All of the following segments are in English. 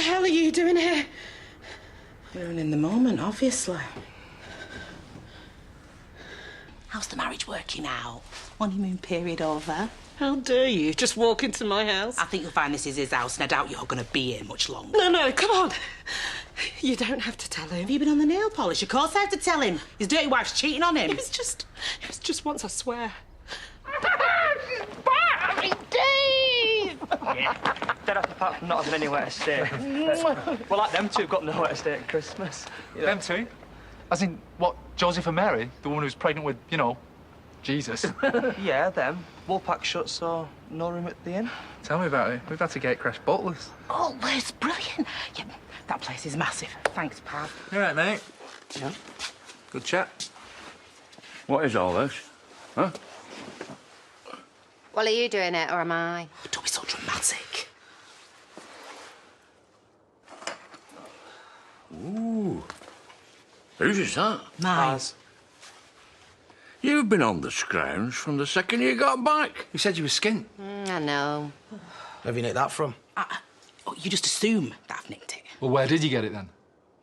hell are you doing here? We're in the moment, obviously. How's the marriage working out? Honeymoon period over? How dare you just walk into my house? I think you'll find this is his house, and I doubt you're going to be here much longer. No, come on. You don't have to tell him. Have you been on the nail polish? Of course I have to tell him. His dirty wife's cheating on him. It was just once, I swear. Dave! Yeah, dead off apart from not having anywhere to stay. Well, like them two have got nowhere to stay at Christmas. You know? Them two? As in, what, Joseph and Mary? The woman who's pregnant with, you know, Jesus? Yeah, them. Woolpack shut, so no room at the inn. Tell me about it. We've had to gatecrash butlers. Oh, well, it's brilliant. Yeah, that place is massive. Thanks, Pav. You all right, mate? Yeah. Good chat. What is all this? Huh? Well, are you doing it, or am I? Don't be so dramatic. Ooh. Whose is that? Mine. Ours. You've been on the scrounge from the second you got back. You said you were skint. I know. Where have you nicked that from? Oh, you just assume that I've nicked it. Well, where did you get it then?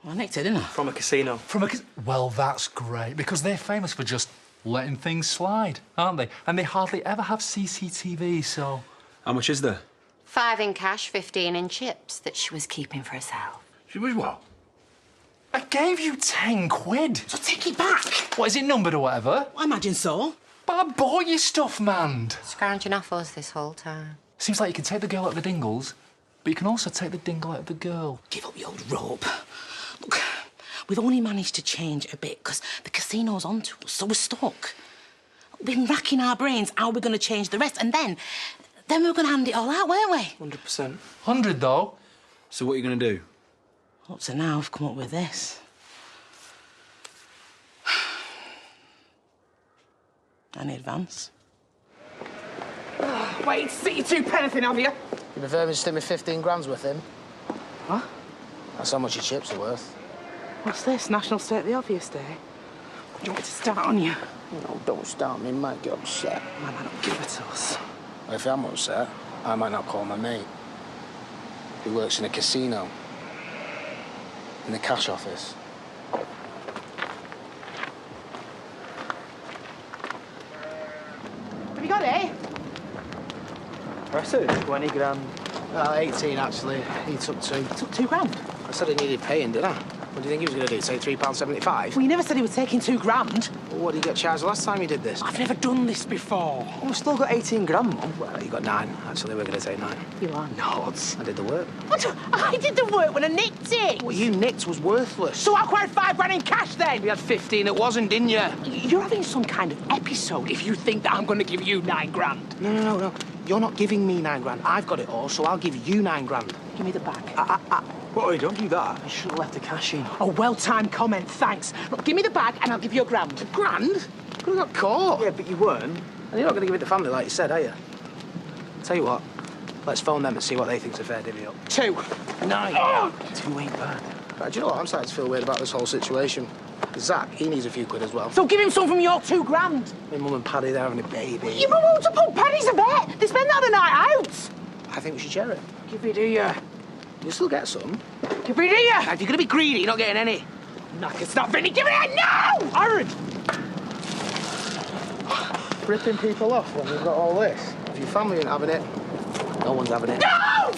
Well, I nicked it, didn't I? From a casino. Well, that's great, because they're famous for just letting things slide, aren't they? And they hardly ever have CCTV, so... How much is there? 5 in cash, 15 in chips that she was keeping for herself. She was what? I gave you 10 quid. So take it back. What, is it numbered or whatever? I imagine so. But I bought you stuff, man. Scrounging off us this whole time. Seems like you can take the girl out of the dingles, but you can also take the dingle out of the girl. Give up the old rope. Look, we've only managed to change a bit because the casino's onto us, so we're stuck. We've been racking our brains how we're going to change the rest, and then we're going to hand it all out, weren't we? 100%. 100, though. So what are you going to do? Up to now, I've come up with this. Any advance? Wait, see you two anything, have you? You prefer me to stick me 15 grand's with him? What? That's how much your chips are worth. What's this? National State the Obvious Day? Do you want me to start on you? No, don't start me. Might get upset. I might not give it to us. Well, if I'm upset, I might not call my mate. He works in a casino. In the cash office. Have you got it? I said 20 grand. 18, actually. He took 2. It took £2. I said he needed paying, didn't I? What do you think he was going to do, take £3.75? Well, you never said he was taking £2. Well, what did you get charged the last time you did this? I've never done this before. Well, we've still got 18 grand, Mum. Well, you got 9. Actually, we're going to take 9. You are nuts. I did the work. What? I did the work when I nicked it. What you nicked was worthless. So I acquired £5 in cash then? We had 15, it wasn't, didn't you? You're having some kind of episode if you think that I'm going to give you £9. No. You're not giving me 9 grand. I've got it all, so I'll give you 9 grand. Give me the bag. What, don't do that. You should have left the cash in. A well-timed comment, thanks. Look, give me the bag and I'll give you a £1. A grand? Could have got caught. Yeah, but you weren't. And you're not going to give it to family like you said, are you? Tell you what, let's phone them and see what they think's a fair divvy up. 2. No. 2 ain't bad. Right, do you know what? I'm starting to feel weird about this whole situation. Zach, he needs a few quid as well. So give him some from your £2. My mum and Paddy, they're having a baby. You won't to put pennies a bet. They spend that on a night out. I think we should share it. Give me, do you? You'll still get some. Give me, do you? If you're going to be greedy, you're not getting any. Knacker's not Vinny. Give me it now! Aaron! Ripping people off when we've got all this. If your family ain't having it, no one's having it. No!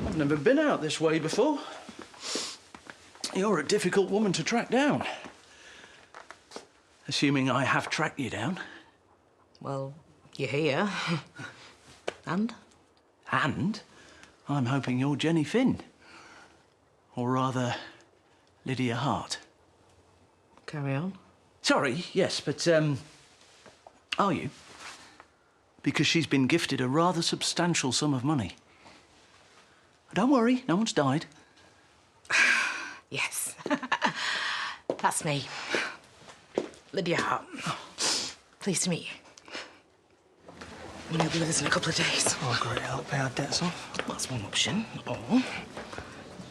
I've never been out this way before. You're a difficult woman to track down. Assuming I have tracked you down. Well, you're here. And? And I'm hoping you're Jenny Finn. Or rather, Lydia Hart. Carry on. Sorry, yes, but, are you? Because she's been gifted a rather substantial sum of money. Don't worry, no one's died. Yes. That's me. Lydia Hart. Pleased to meet you. I'm going to be with us in a couple of days. Oh, great. Help pay our debts off. That's one option. Or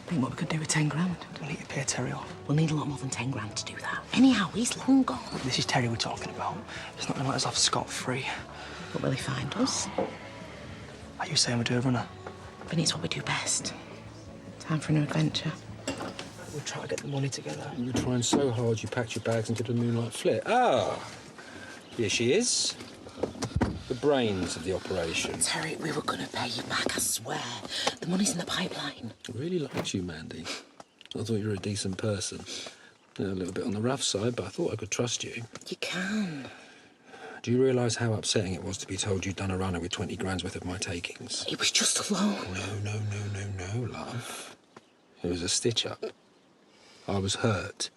think what we could do with 10 grand. We need to pay Terry off. We'll need a lot more than 10 grand to do that. Anyhow, he's long gone. This is Terry we're talking about. It's not going to let us off scot-free. But will he find us? you saying we do, runner? Vinny, it's what we do best. Time for a new adventure. We'll try to get the money together. You were trying so hard you packed your bags and did a moonlight flit. Ah, here she is. The brains of the operation. Terry, we were going to pay you back, I swear. The money's in the pipeline. I really liked you, Mandy. I thought you were a decent person. A little bit on the rough side, but I thought I could trust you. You can. Do you realise how upsetting it was to be told you'd done a runner with 20 grand's worth of my takings? It was just a loan. No, love. It was a stitch-up. I was hurt.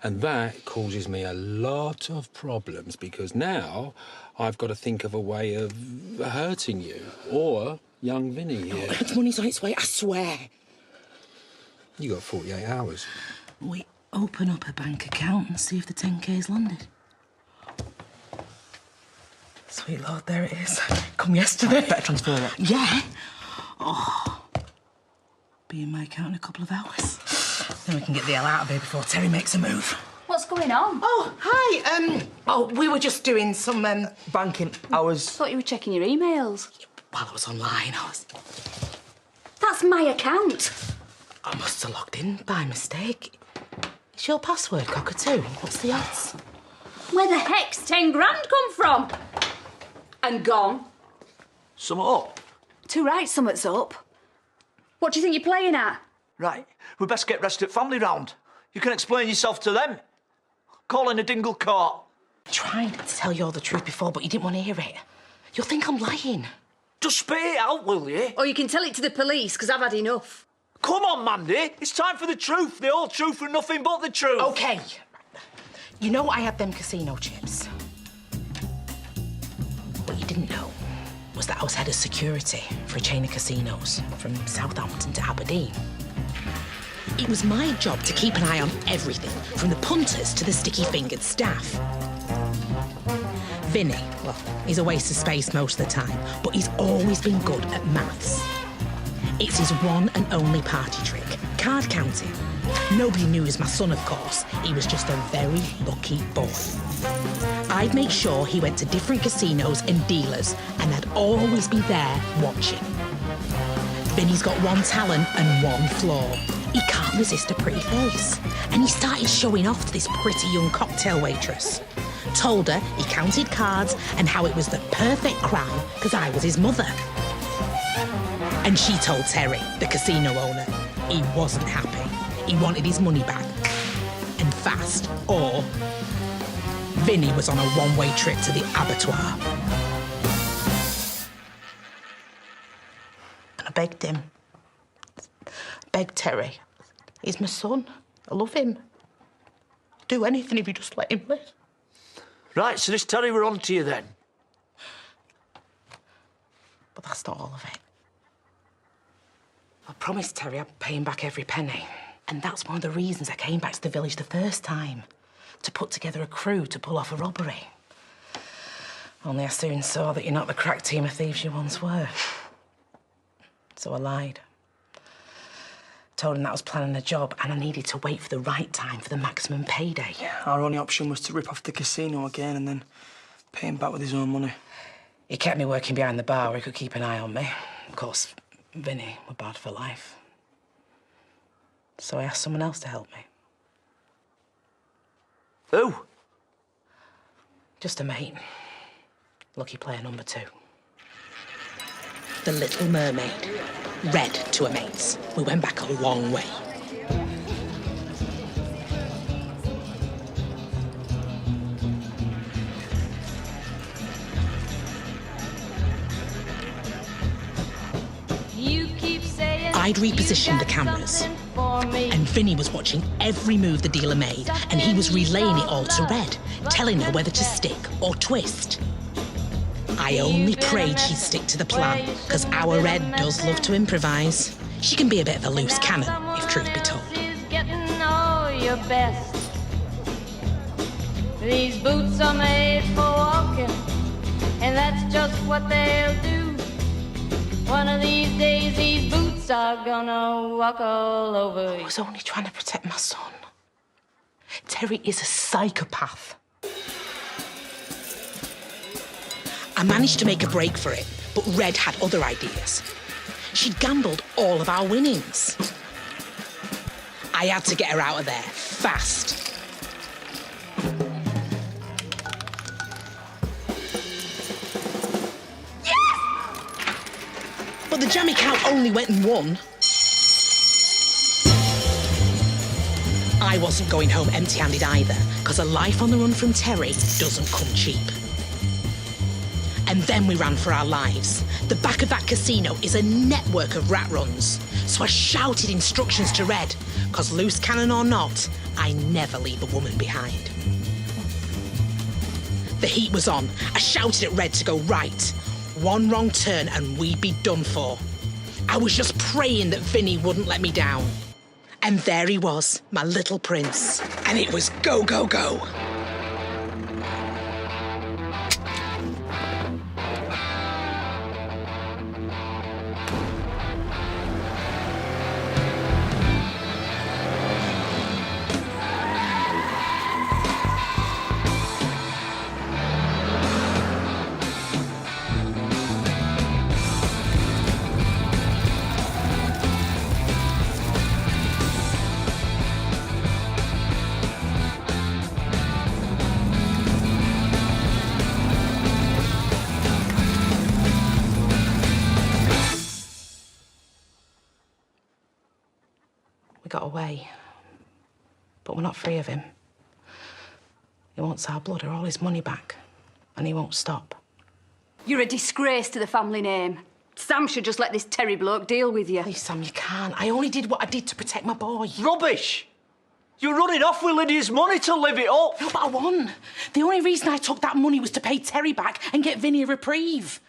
And that causes me a lot of problems because now I've got to think of a way of hurting you. Or young Vinny here. Oh, the money's on its way, I swear. You got 48 hours. We open up a bank account and see if the 10K's landed. Sweet Lord, there it is. Come yesterday. Better transfer it. Yeah. Oh. Be in my account in a couple of hours. Then we can get the hell out of here before Terry makes a move. What's going on? Oh, hi. We were just doing some, Banking hours. Thought you were checking your emails. While I was online, That's my account. I must have logged in by mistake. It's your password, cockatoo. What's the odds? Where the heck's 10 grand come from? And gone. Sum it up. Too right, something's up. What do you think you're playing at? Right, we best get rest at family round. You can explain yourself to them. Call in a Dingle court. I tried to tell you all the truth before, but you didn't want to hear it. You'll think I'm lying. Just spit it out, will you? Or you can tell it to the police, because I've had enough. Come on, Mandy. It's time for the truth. The whole truth and nothing but the truth. OK. You know I had them casino chips. What you didn't know was that I was head of security for a chain of casinos from Southampton to Aberdeen. It was my job to keep an eye on everything, from the punters to the sticky-fingered staff. Vinny, well, he's a waste of space most of the time, but he's always been good at maths. It's his one and only party trick, card counting. Nobody knew he was my son, of course. He was just a very lucky boy. I'd make sure he went to different casinos and dealers, and I'd always be there watching. Vinny's got one talent and one flaw. He can't resist a pretty face. And he started showing off to this pretty young cocktail waitress. Told her he counted cards and how it was the perfect crime because I was his mother. And she told Terry, the casino owner, he wasn't happy. He wanted his money back. And fast. Or Vinny was on a one-way trip to the abattoir. And I begged him. Begged Terry. He's my son. I love him. I'd do anything if you just let him live. Right, so this Terry we're on to you then. But that's not all of it. I promised Terry I'd pay him back every penny. And that's one of the reasons I came back to the village the first time. To put together a crew to pull off a robbery. Only I soon saw that you're not the crack team of thieves you once were. So I lied. Told him that I was planning a job and I needed to wait for the right time for the maximum payday. Our only option was to rip off the casino again and then pay him back with his own money. He kept me working behind the bar where he could keep an eye on me. Of course, Vinny were bad for life. So I asked someone else to help me. Who? Just a mate. Lucky player number 2. The Little Mermaid. Red to her mates. We went back a long way. I'd repositioned the cameras, and Vinny was watching every move the dealer made, and he was relaying it all to Red, telling her whether to stick or twist. I only prayed she'd stick to the plan, because our Red does love to improvise. She can be a bit of a loose cannon, if truth be told. These boots are made for walking, and that's just what they'll do. One of these days, these boots are gonna walk all over you. I was only trying to protect my son. Terry is a psychopath. I managed to make a break for it, But Red had other ideas. She'd gambled all of our winnings. I had to get her out of there, fast. But the jammy cow only went and won. I wasn't going home empty-handed either, because a life on the run from Terry doesn't come cheap. And then we ran for our lives. The back of that casino is a network of rat runs. So I shouted instructions to Red, because loose cannon or not, I never leave a woman behind. The heat was on. I shouted at Red to go right. One wrong turn and we'd be done for. I was just praying that Vinny wouldn't let me down. And there he was, my little prince. And it was go, go, go. We got away, but we're not free of him. He wants our blood or all his money back, and he won't stop. You're a disgrace to the family name. Sam should just let this Terry bloke deal with you. Please, Sam, you can't. I only did what I did to protect my boy. Rubbish! You're running off with Lydia's money to live it up. No, but I won. The only reason I took that money was to pay Terry back and get Vinny a reprieve.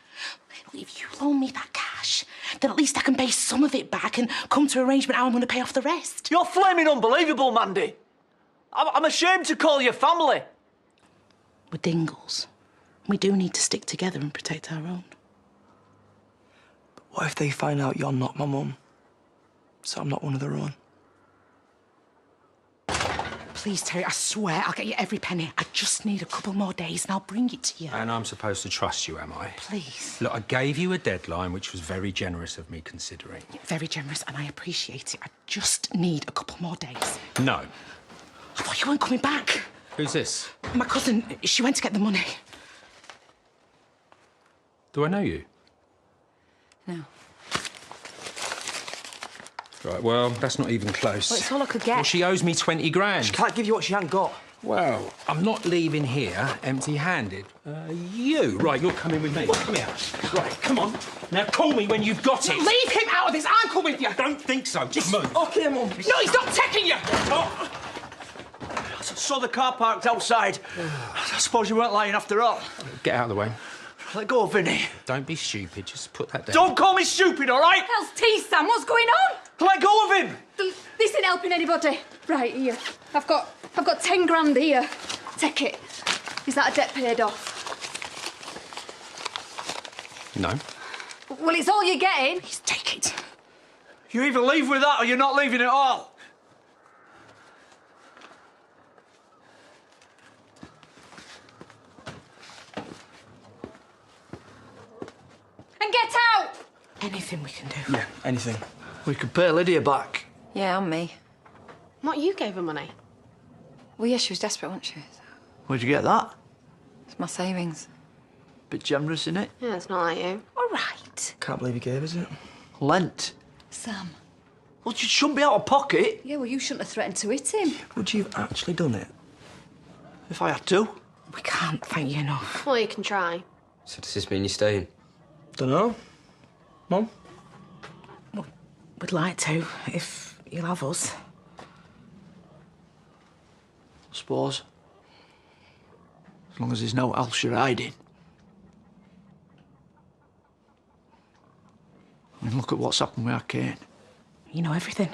If you loan me that cash, then at least I can pay some of it back and come to an arrangement how I'm going to pay off the rest. You're flaming unbelievable, Mandy. I'm ashamed to call you family. We're Dingles. We do need to stick together and protect our own. But what if they find out you're not my mum? So I'm not one of their own? Please, Terry, I swear I'll get you every penny. I just need a couple more days and I'll bring it to you. And I'm supposed to trust you, am I? Please. Look, I gave you a deadline, which was very generous of me considering. Very generous, and I appreciate it. I just need a couple more days. No. I thought you weren't coming back. Who's this? My cousin, she went to get the money. Do I know you? No. Right, well, that's not even close. Well, it's all I could get. Well, she owes me 20 grand. She can't give you what she ain't got. Well, I'm not leaving here empty-handed. You. Right, you're coming with me. Come here. Right, come on. Now call me when you've got it. Leave him out of this. I'll come with you. I don't think so. Just move. Okay, Mum. No, he's not taking you. Oh. I saw the car parked outside. I suppose you weren't lying after all. Get out of the way. Let go, Vinny. Don't be stupid. Just put that down. Don't call me stupid, all right? Hell's tea, Sam. What's going on? Let go of him. This ain't helping anybody. Right, here. I've got 10 grand here. Take it. Is that a debt paid off? No. Well, it's all you're getting. Please take it. You either leave with that or you're not leaving at all. And get out! Anything we can do. Yeah, anything. We could pay Lydia back. Yeah, and me. What, you gave her money? Well, yeah, she was desperate, wasn't she? Where'd you get that? It's my savings. Bit generous, innit? Yeah, it's not like you. All right. Can't believe you gave us it. Lent. Sam. Well, you shouldn't be out of pocket. Yeah, well, you shouldn't have threatened to hit him. Would you have actually done it? If I had to. We can't thank you enough. Well, you can try. So does this mean you're staying? Dunno. Mum? We'd like to, if you'll have us. I suppose. As long as there's no else you're hiding. I mean, look at what's happened with our Kane. You know everything.